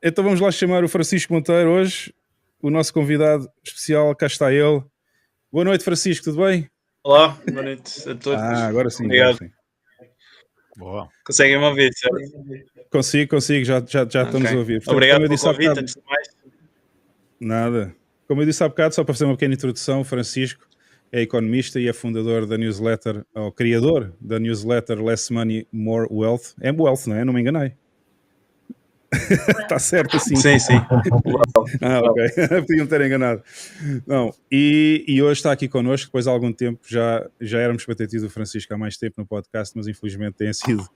Então vamos lá chamar o Francisco Monteiro hoje, o nosso convidado especial, cá está ele. Boa noite, Francisco, tudo bem? Olá, boa noite a todos. Agora sim, Obrigado. agora sim. Boa. Conseguem-me ouvir, certo? Consigo, já estamos a ouvir. Portanto, Obrigado como eu pelo disse há convite, bocado, antes de mais. nada. Como eu disse há bocado, só para fazer uma pequena introdução, Francisco é economista e é fundador da newsletter, ou criador da newsletter Less Money, More Wealth. É Wealth, não é? Não me enganei. Está certo assim. Sim. Ok. Podiam ter enganado. Não. E hoje está aqui connosco, depois de algum tempo, já éramos expectativos do Francisco há mais tempo no podcast, mas infelizmente tem sido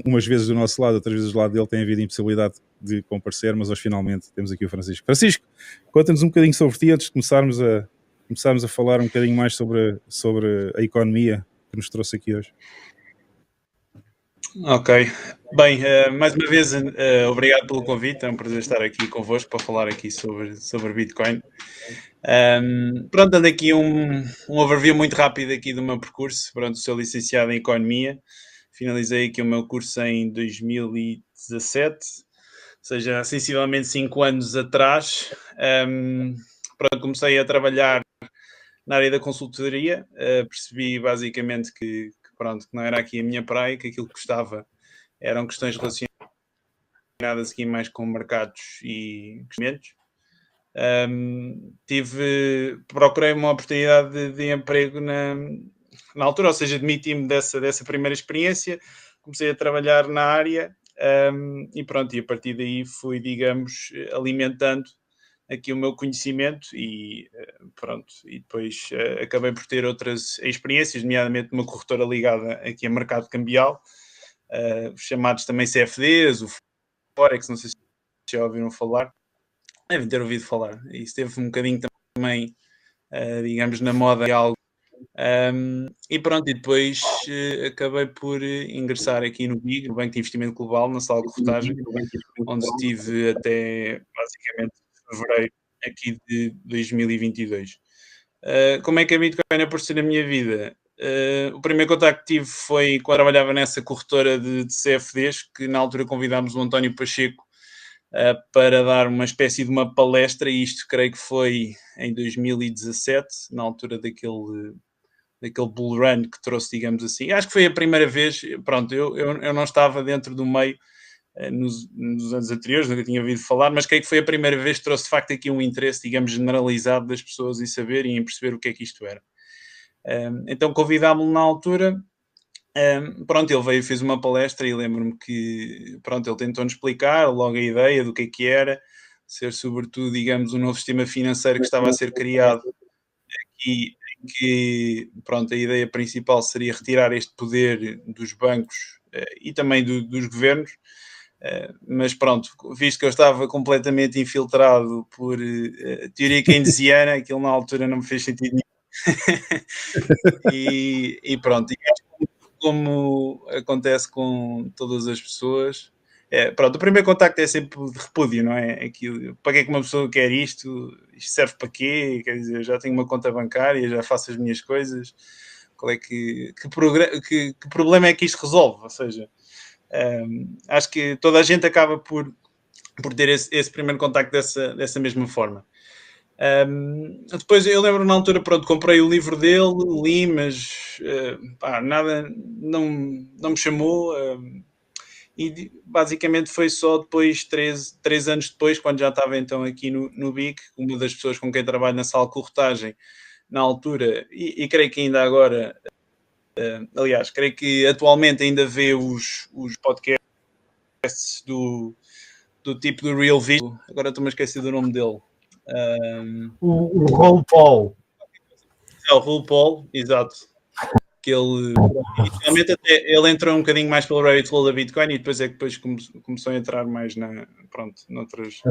umas vezes do nosso lado, outras vezes do lado dele tem havido impossibilidade de comparecer, mas hoje finalmente temos aqui o Francisco. Francisco, conta-nos um bocadinho sobre ti antes de começarmos a falar um bocadinho mais sobre a economia que nos trouxe aqui hoje. Ok. Bem, mais uma vez, obrigado pelo convite. É um prazer estar aqui convosco para falar aqui sobre Bitcoin. Pronto, dando aqui um overview muito rápido aqui do meu percurso. Pronto, sou licenciado em Economia. Finalizei aqui o meu curso em 2017, ou seja, sensivelmente 5 anos atrás. Pronto, comecei a trabalhar na área da consultoria. Percebi basicamente que não era aqui a minha praia, que aquilo que gostava eram questões relacionadas aqui mais com mercados e investimentos. Procurei uma oportunidade de emprego na altura, ou seja, demiti-me dessa primeira experiência, comecei a trabalhar na área e a partir daí fui, digamos, alimentando aqui o meu conhecimento e depois acabei por ter outras experiências, nomeadamente numa corretora ligada aqui a mercado cambial, chamados também CFDs, o Forex, não sei se já ouviram falar. Devem ter ouvido falar. Isso esteve um bocadinho também, digamos, na moda e algo. E depois acabei por ingressar aqui no BIG, no Banco de Investimento Global, na sala de corretagem, onde estive até basicamente fevereiro aqui de 2022. Como é que a Bitcoin apareceu na minha vida? O primeiro contacto que tive foi quando trabalhava nessa corretora de CFDs, que na altura convidámos o António Pacheco para dar uma espécie de uma palestra, e isto creio que foi em 2017, na altura daquele bull run que trouxe, digamos assim. Acho que foi a primeira vez, eu não estava dentro do meio nos anos anteriores, nunca tinha ouvido falar, mas creio que foi a primeira vez que trouxe de facto aqui um interesse, digamos, generalizado das pessoas em saber e em perceber o que é que isto era. Então convidámo-lo na altura. Ele veio e fez uma palestra e lembro-me que ele tentou-nos explicar logo a ideia do que era, ser sobretudo, digamos, um novo sistema financeiro que estava a ser criado e que a ideia principal seria retirar este poder dos bancos e também dos governos, mas visto que eu estava completamente infiltrado por teoria keynesiana, aquilo na altura não me fez sentido nenhum. e como acontece com todas as pessoas, o primeiro contacto é sempre de repúdio, não é? Aquilo, para que é que uma pessoa quer isto? Isto serve para quê? Quer dizer, já tenho uma conta bancária, já faço as minhas coisas, qual é que problema é que isto resolve? Ou seja, acho que toda a gente acaba por ter esse primeiro contacto dessa mesma forma. Depois eu lembro na altura, comprei o livro dele, li, mas nada, não me chamou, e basicamente foi só depois, 3 anos depois, quando já estava então aqui no BIC, uma das pessoas com quem trabalho na sala de corretagem na altura, e creio que ainda agora, aliás, creio que atualmente ainda vê os podcasts do tipo do Real Vision, agora estou-me a esquecer do nome dele. O Ron Paul. É o RuPaul, exato. Que ele, inicialmente até ele entrou um bocadinho mais pelo rabbit hole da Bitcoin e depois começou a entrar mais noutras.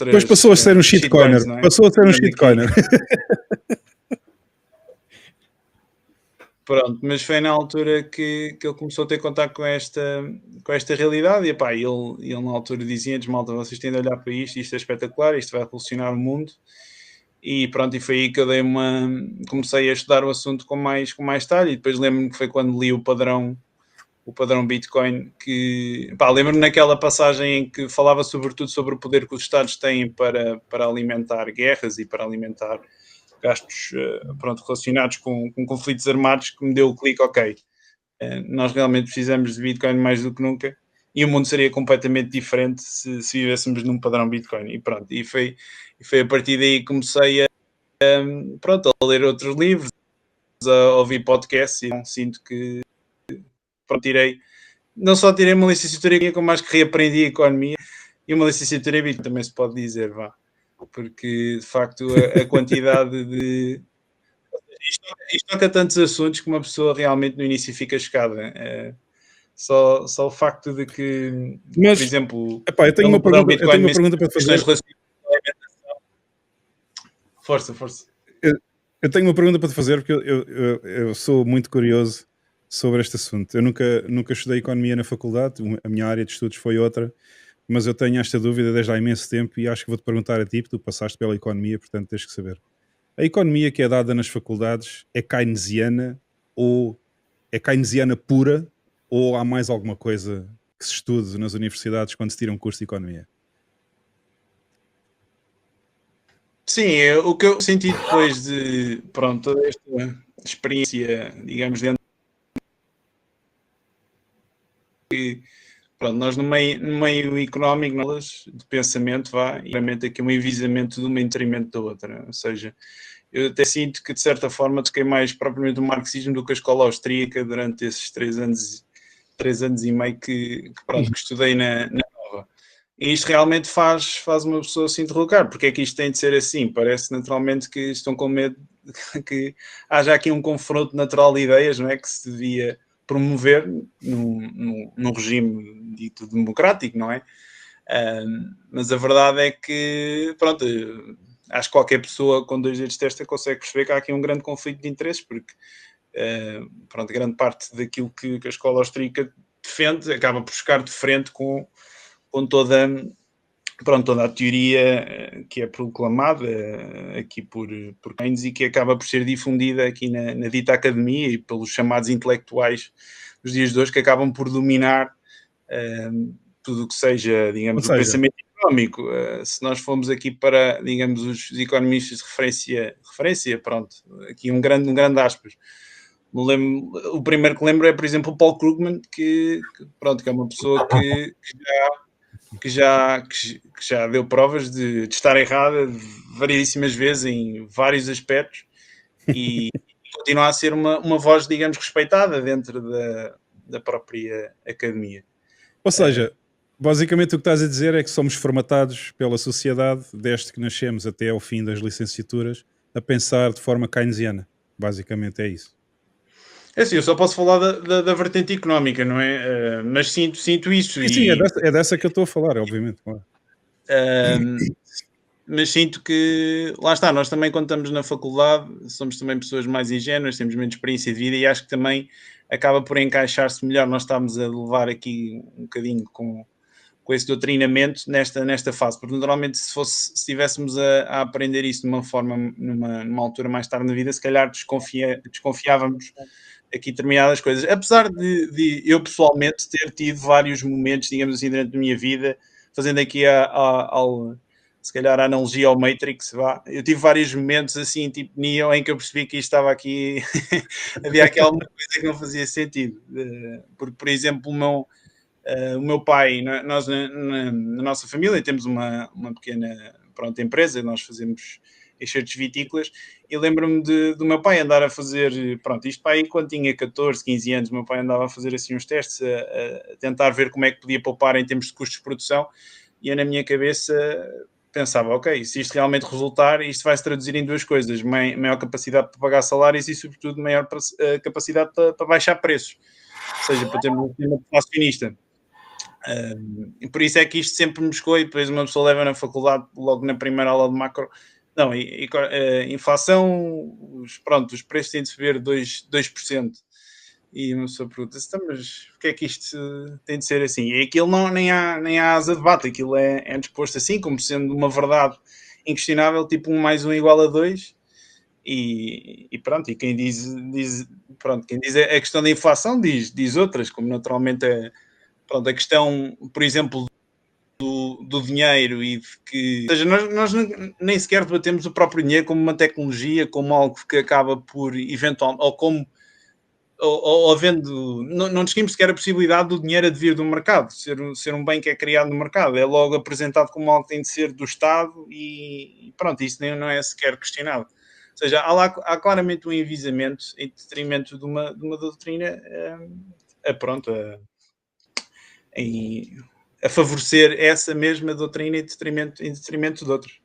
Depois passou a ser um shitcoiner. É? Passou a ser um shitcoiner. Mas foi na altura que ele começou a ter contato com esta realidade e ele na altura dizia-nos: malta, vocês têm de olhar para isto é espetacular, isto vai revolucionar o mundo. E foi aí que eu comecei a estudar o assunto com mais detalhe, e depois lembro-me que foi quando li o padrão o padrão Bitcoin, que lembro-me naquela passagem em que falava sobretudo sobre o poder que os Estados têm para alimentar guerras e para alimentar gastos relacionados com conflitos armados, que me deu o clique, ok, nós realmente precisamos de Bitcoin mais do que nunca, e o mundo seria completamente diferente se vivêssemos num padrão Bitcoin. E pronto, e foi a partir daí que comecei a ler outros livros, a ouvir podcasts, e sinto que não só tirei uma licenciatura, como acho que reaprendi a economia e uma licenciatura em Bitcoin, também se pode dizer, porque de facto a quantidade de... Isto toca tantos assuntos que uma pessoa realmente no início fica chocada. Só o facto de que, Mas, por exemplo, eu tenho uma pergunta para te fazer. Força. Eu tenho uma pergunta para te fazer, porque eu sou muito curioso sobre este assunto. Eu nunca estudei economia na faculdade, a minha área de estudos foi outra, mas eu tenho esta dúvida desde há imenso tempo e acho que vou-te perguntar a ti, porque tu passaste pela economia, portanto tens que saber. A economia que é dada nas faculdades é keynesiana ou é keynesiana pura, ou há mais alguma coisa que se estude nas universidades quando se tira um curso de economia? Sim, o que eu senti depois de toda esta experiência, digamos, dentro que nós no meio económico, de pensamento, e realmente aqui um enviesamento de uma em detrimento da outra. Ou seja, eu até sinto que de certa forma toquei mais propriamente o marxismo do que a escola austríaca durante esses 3 anos e meio que estudei na Nova. E isto realmente faz uma pessoa se interrogar. Porque é que isto tem de ser assim? Parece naturalmente que estão com medo que haja aqui um confronto natural de ideias, não é? Que se devia promover num regime dito democrático, não é? Mas a verdade é que, acho que qualquer pessoa com 2 dedos de testa consegue perceber que há aqui um grande conflito de interesses, porque grande parte daquilo que a escola austríaca defende acaba por ficar de frente com toda a teoria que é proclamada aqui por Keynes e que acaba por ser difundida aqui na dita academia e pelos chamados intelectuais dos dias de hoje, que acabam por dominar tudo o que seja, digamos, o pensamento económico. Se nós formos aqui para, digamos, os economistas de referência, aqui um grande aspas. O primeiro que lembro é, por exemplo, o Paul Krugman, que é uma pessoa que já deu provas de estar errada variedíssimas vezes em vários aspectos e continua a ser uma voz, digamos, respeitada dentro da própria academia. Ou seja, basicamente o que estás a dizer é que somos formatados pela sociedade, desde que nascemos até ao fim das licenciaturas, a pensar de forma keynesiana. Basicamente é isso. É assim, eu só posso falar da vertente económica, não é? Mas sinto isso. Sim, é dessa que eu estou a falar, obviamente. Claro. Mas sinto que, lá está, nós também quando estamos na faculdade somos também pessoas mais ingênuas, temos menos experiência de vida e acho que também acaba por encaixar-se melhor nós estamos a levar aqui um bocadinho com esse doutrinamento nesta fase, porque naturalmente se estivéssemos a aprender isso de uma forma, numa altura mais tarde na vida, se calhar desconfiávamos aqui determinadas coisas, apesar de eu pessoalmente ter tido vários momentos, digamos assim, durante a minha vida, fazendo aqui se calhar a analogia ao Matrix, eu tive vários momentos assim, tipo Neo, em que eu percebi que isto estava aqui, havia aqui alguma coisa que não fazia sentido, porque, por exemplo, o meu pai, nós na nossa família temos uma pequena empresa, nós fazemos enxertos vitícolas, e lembro-me do meu pai andar a fazer, isto para aí quando tinha 14, 15 anos, o meu pai andava a fazer assim uns testes, a tentar ver como é que podia poupar em termos de custos de produção, e eu na minha cabeça pensava, ok, se isto realmente resultar, isto vai se traduzir em 2 coisas, maior capacidade para pagar salários e sobretudo maior capacidade para baixar preços, ou seja, para termos um sistema deflacionista. E por isso é que isto sempre me chegou e depois uma pessoa leva na faculdade logo na primeira aula de macro. Não, inflação, os preços têm de subir 2%. E uma pessoa pergunta-se, mas porquê é que isto tem de ser assim? E aquilo nem há asa de debate, aquilo é disposto assim, como sendo uma verdade inquestionável, tipo 1 mais 1 igual a 2. E pronto, e quem diz a questão da inflação diz outras, como naturalmente pronto, a questão, por exemplo, do dinheiro e de que... Ou seja, nós nem sequer debatemos o próprio dinheiro como uma tecnologia, como algo que acaba por eventualmente, ou como ou havendo, não discutimos sequer a possibilidade do dinheiro advir do mercado, ser um bem que é criado no mercado, é logo apresentado como algo que tem de ser do Estado e pronto, isso não é sequer questionado. Ou seja, há claramente um enviesamento em detrimento de uma doutrina a favorecer essa mesma doutrina em detrimento de outros.